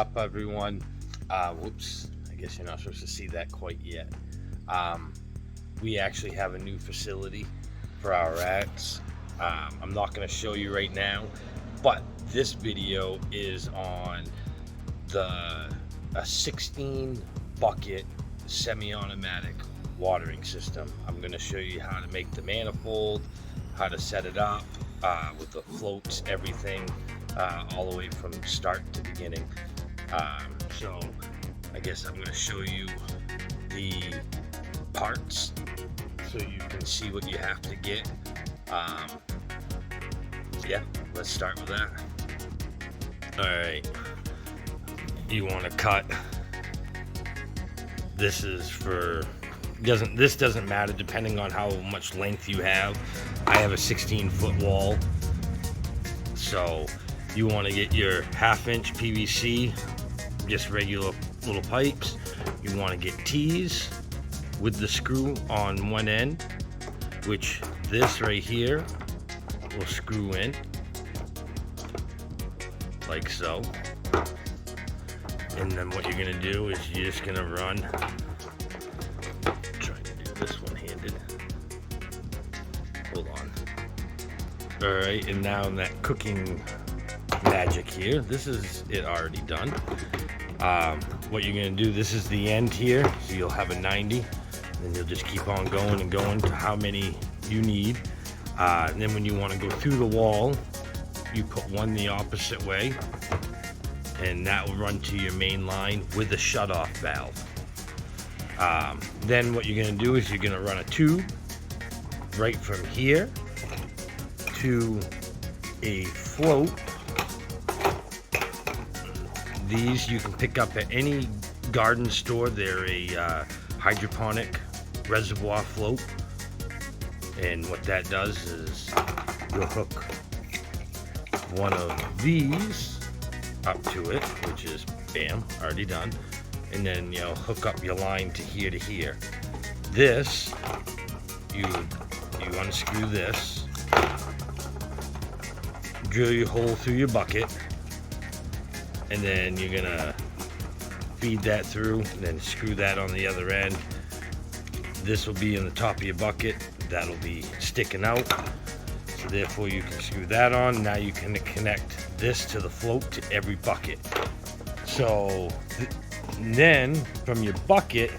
up, everyone? Whoops, I guess you're not supposed to see that quite yet. We actually have a new facility for our rats. I'm not going to show you right now, but this video is on a 16 bucket semi-automatic watering system. I'm going to show you how to make the manifold, how to set it up with the floats, everything, all the way from start to beginning. So I guess I'm going to show you the parts so you can see what you have to get. Yeah, let's start with that. Alright, you want to cut. This is for this doesn't matter depending on how much length you have. I have a 16-foot wall, so you want to get your 1/2-inch PVC, just regular little pipes. You want to get T's with the screw on one end, which this right here will screw in like so. And then what you're gonna do is you're just gonna run, trying to do this one-handed, hold on. All right, and now in that cooking magic here, this is it already done. What you're gonna do, this is the end here, so you'll have a 90, and you'll just keep on going and going to how many you need. And then when you want to go through the wall, you put one the opposite way, and that will run to your main line with a shut-off valve. Then what you're going to do is you're going to run a tube right from here to a float. These you can pick up at any garden store. They're a hydroponic reservoir float, and what that does is you'll hook one of these up to it, which is bam, already done, and then you'll hook up your line to here. This you unscrew this, drill your hole through your bucket, and then you're gonna feed that through, and then screw that on the other end. This will be in the top of your bucket, that'll be sticking out, so therefore you can screw that on. Now you can connect this to the float to every bucket. So then from your bucket,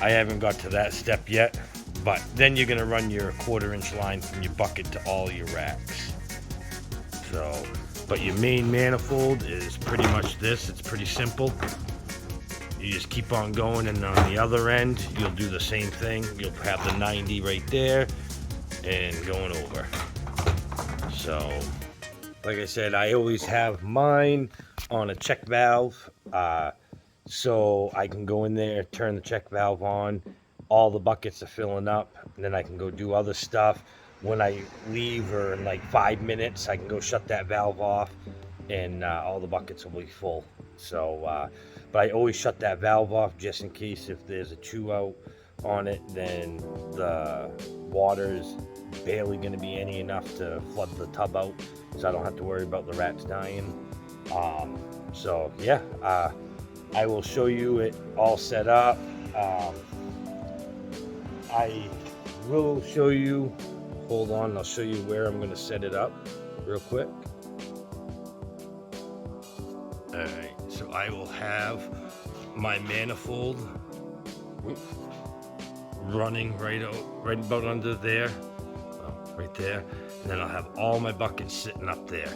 I haven't got to that step yet, but then you're gonna run your 1/4-inch line from your bucket to all your racks. So, but your main manifold is pretty much this. It's pretty simple. You just keep on going, and on the other end, you'll do the same thing. You'll have the 90 right there and going over. So, like I said, I always have mine on a check valve. So I can go in there, turn the check valve on. All the buckets are filling up, and then I can go do other stuff. When I leave, or in like 5 minutes, I can go shut that valve off, and all the buckets will be full. So, but I always shut that valve off just in case if there's a chew out on it, then the water is barely going to be any enough to flood the tub out, so I don't have to worry about the rats dying. So yeah, I will show you it all set up. I will show you, hold on, I'll show you where I'm going to set it up real quick. Alright, so I will have my manifold running right about under there, right there, and then I'll have all my buckets sitting up there.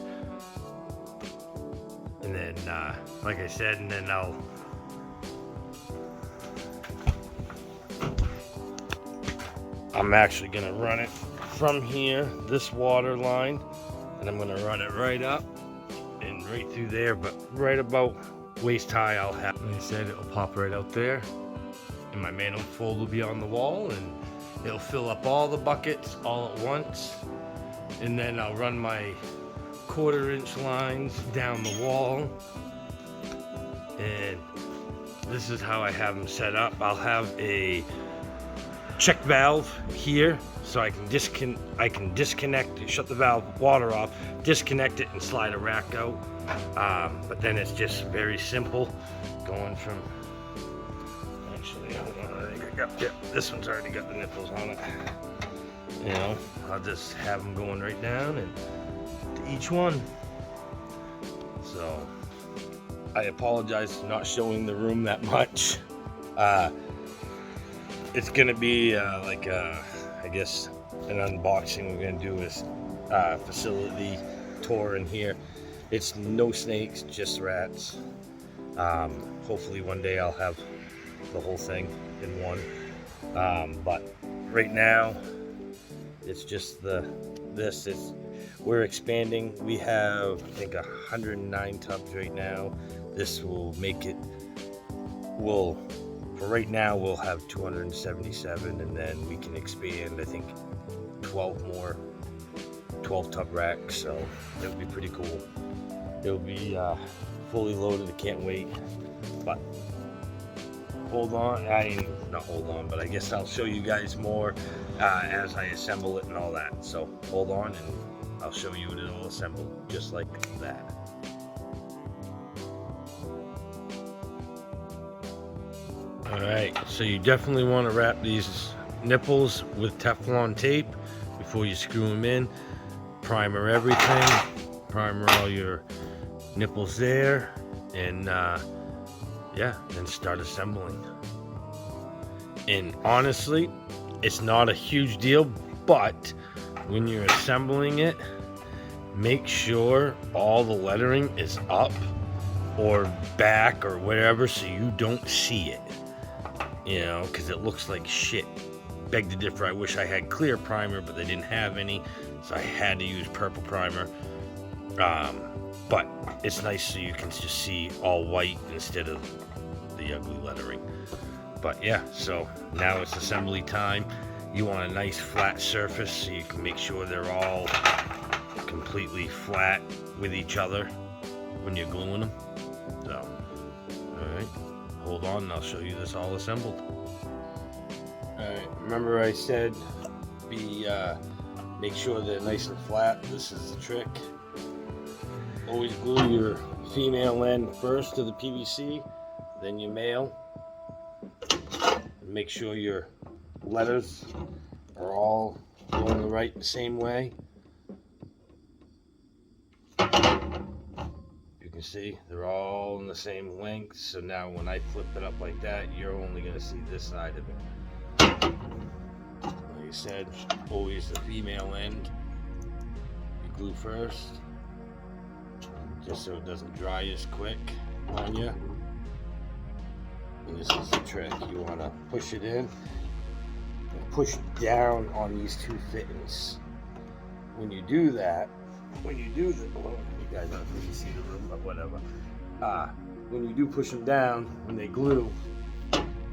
And then, like I said, and then I'm actually going to run it from here, this water line, and I'm going to run it right up and right through there, but right about waist high I'll have. Like I said, it'll pop right out there, and my manifold will be on the wall, and it'll fill up all the buckets all at once. And then I'll run my 1/4-inch lines down the wall, and this is how I have them set up. I'll have a check valve here, so I can disconnect, shut the valve, water off, disconnect it, and slide a rack out. But then it's just very simple, going from. Actually, hold on, I think I got. Yep, this one's already got the nipples on it. You know, I'll just have them going right down and to each one. So I apologize for not showing the room that much. It's gonna be I guess an unboxing. We're gonna do is facility tour in here. It's no snakes, just rats. Hopefully one day I'll have the whole thing in one. But right now it's just we're expanding. We have, I think, 109 tubs right now. This will make it, for right now, we'll have 277, and then we can expand, I think, 12 tub racks, so that would be pretty cool. It'll be fully loaded, I can't wait. But hold on, not hold on, but I guess I'll show you guys more as I assemble it and all that. So hold on and I'll show you it all assembled, just like that. Alright, so you definitely want to wrap these nipples with Teflon tape before you screw them in. Primer everything, primer all your nipples there, and yeah, then start assembling. And honestly, it's not a huge deal, but when you're assembling it, make sure all the lettering is up or back or whatever, so you don't see it. You know, because it looks like shit. Beg to differ. I wish I had clear primer, but they didn't have any, so I had to use purple primer. But it's nice so you can just see all white instead of the ugly lettering. But yeah, so now it's assembly time. You want a nice flat surface so you can make sure they're all completely flat with each other when you're gluing them. So, alright. Hold on and I'll show you this all assembled. Alright, remember I said make sure they're nice and flat. This is the trick. Always glue your female end first to the PVC, then your male. Make sure your letters are all going the same way. You can see they're all in the same length, so now when I flip it up like that, you're only going to see this side of it. Like I said, always the female end you glue first, just so it doesn't dry as quick on you. And this is the trick. You want to push it in and push down on these two fittings. When you do that, well, you guys don't really see the room, but whatever. When you do push them down, when they glue,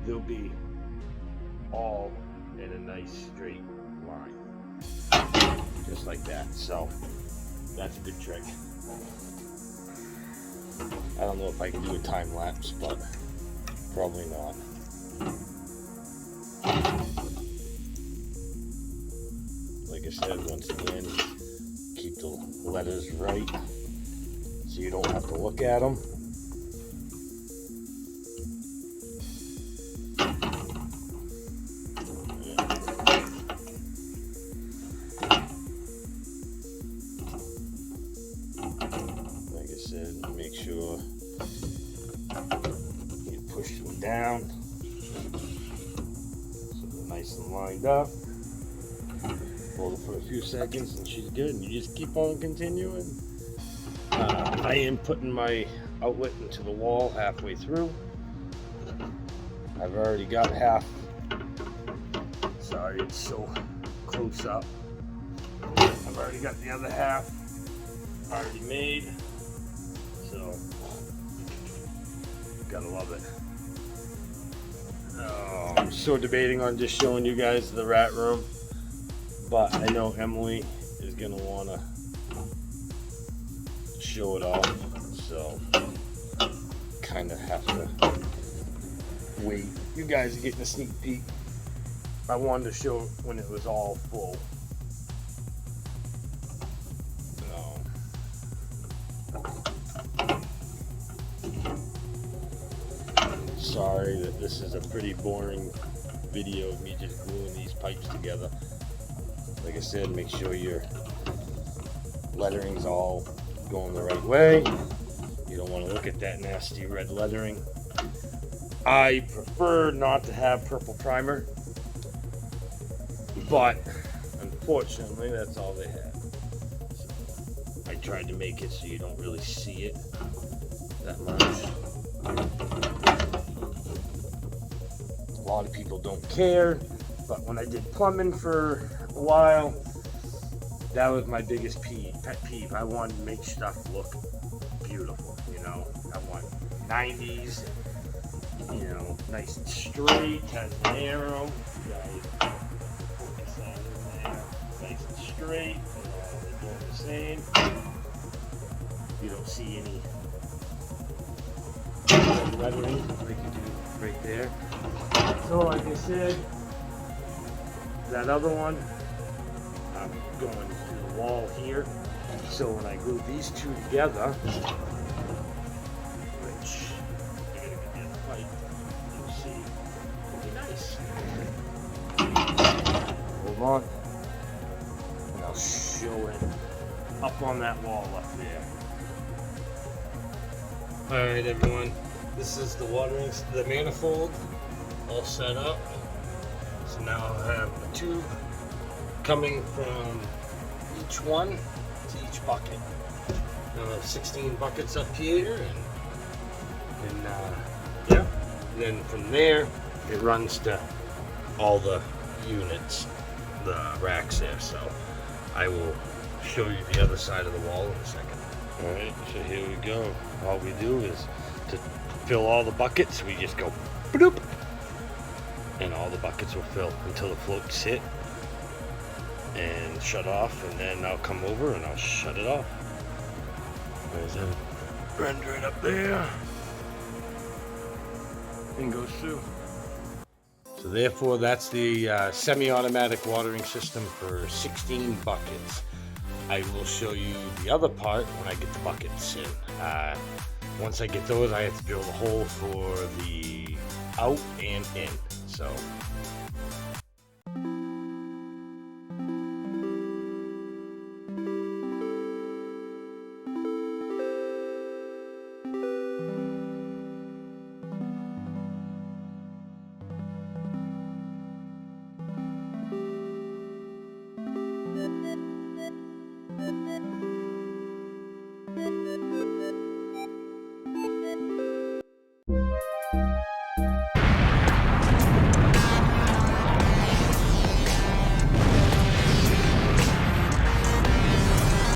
they'll be all in a nice straight line, just like that. So that's a good trick. I don't know if I can do a time lapse, but probably not. Like I said, once again, keep the letters right so you don't have to look at them. Like I said, make sure you push them down so they're nice and lined up. Hold it for a few seconds and she's good, and you just keep on continuing. I am putting my outlet into the wall halfway through. I've already got half. Sorry, it's so close up. I've already got the other half already made, so gotta love it. I'm so debating on just showing you guys the rat room, but I know Emily is gonna wanna show it off, so kind of have to wait. You guys are getting a sneak peek I wanted to show when it was all full. Sorry that this is a pretty boring video of me just gluing these pipes together. Like I said, make sure your lettering's all going the right way. You don't want to look at that nasty red lettering. I prefer not to have purple primer, but unfortunately that's all they had. So I tried to make it so you don't really see it that much. A lot of people don't care, but when I did plumbing for a while, that was my biggest pet peeve. I wanted to make stuff look beautiful, you know. I want 90s, you know, nice and straight, has an arrow. Focus that in there, nice and straight. They're doing the same. You don't see any lettering like you do right there. So like I said, that other one, I'm going to the wall here. So when I glue these two together, which you're going to get a pipe, you'll see, it'll be nice. Hold on, and I'll show it up on that wall up there. Alright everyone, this is the the manifold all set up. So now I have a tube coming from each one to each bucket. Now I have 16 buckets up here, and yeah. Then from there it runs to all the units, the racks there. So I will show you the other side of the wall in a second. Alright, so here we go. All we do is to fill all the buckets, we just go bloop, and all the buckets will fill until the floats hit and shut off, and then I'll come over and I'll shut it off. There's a render it up there and goes through. So therefore that's the semi-automatic watering system for 16 buckets. I will show you the other part when I get the buckets in. Once I get those, I have to drill the hole for the out and in. So